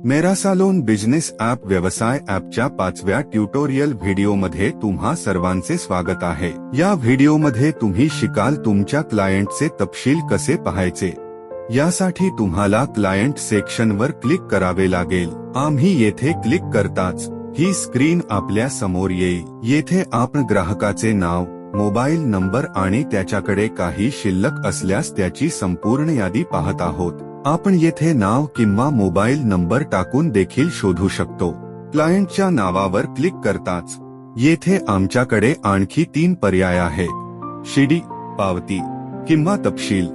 मेरासालोन business app व्यवसाय ॲपच्या 5व्या ट्युटोरियल व्हिडिओमध्ये तुम्हा सर्वांचे स्वागत आहे। या व्हिडिओमध्ये तुम्ही शिकाल तुमच्या क्लायंटचे तपशील कसे पाहायचे। यासाठी तुम्हाला क्लायंट सेक्शनवर क्लिक करावे लागेल। आम्ही येथे क्लिक करताच ही स्क्रीन आपल्या समोर येईल। येथे आपण ग्राहकाचे नाव, मोबाईल नंबर आणि त्याच्याकडे काही शिल्लक असल्यास त्याची संपूर्ण यादी पाहत आहोत। आपण येथे नाव किंवा मोबाईल नंबर टाकून देखील शोधू शकतो। क्लायंटच्या नावावर क्लिक करताच येथे आमच्याकडे आणखी 3 पर्याय आहेत, शिडी, पावती किंवा तपशील।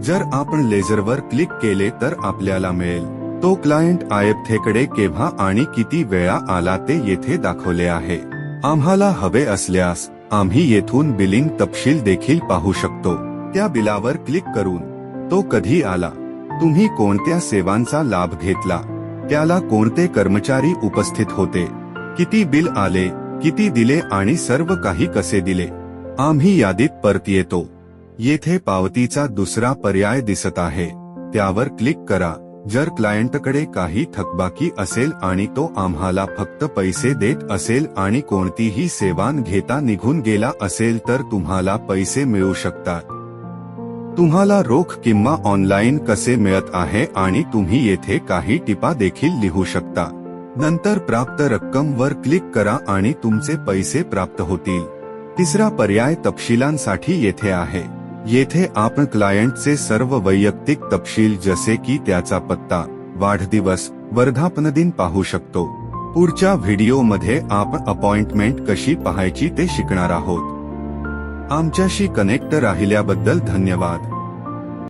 जर आपण लेझरवर क्लिक केले तर आपल्याला मिळेल तो क्लायंट आयएफथेकडे केव्हा आणि किती वेळा आला ते येथे दाखवले आहे। आम्हाला हवे असल्यास आम्ही येथून बिलिंग तपशील देखील पाहू शकतो। त्या बिलावर क्लिक करून तो कधी आला, तुम्ही कोणत्या सेवांचा लाभ घेतला, त्याला कोणते कर्मचारी उपस्थित होते, किती बिल आले, किती दिले आणि सर्व काही कसे दिले। आम्ही यादीत परत येतो। येथे पावतीचा दुसरा पर्याय दिसत आहे, त्यावर क्लिक करा। जर क्लायंटकडे काही थकबाकी असेल आणि तो आम्हाला फक्त पैसे देत असेल आणि कोणतीही सेवा घेता निघून गेला असेल तर तुम्हाला पैसे मिळू शकतात। तुम्हाला रोख किंवा ऑनलाईन कसे मिळत आहे आणि तुम्ही येथे काही टिपा देखील लिहू शकता। नंतर प्राप्त रक्कम वर क्लिक करा आणि तुमचे पैसे प्राप्त होतील। तिसरा पर्याय तपशिलांसाठी येथे आहे। येथे आपण क्लायंटचे सर्व वैयक्तिक तपशील जसे की त्याचा पत्ता, वाढदिवस, वर्धापनदिन पाहू शकतो। पुढच्या व्हिडिओमध्ये आपण अपॉइंटमेंट कशी पाहायची ते शिकणार आहोत। आमच्याशी कनेक्ट राहिल्याबद्दल धन्यवाद।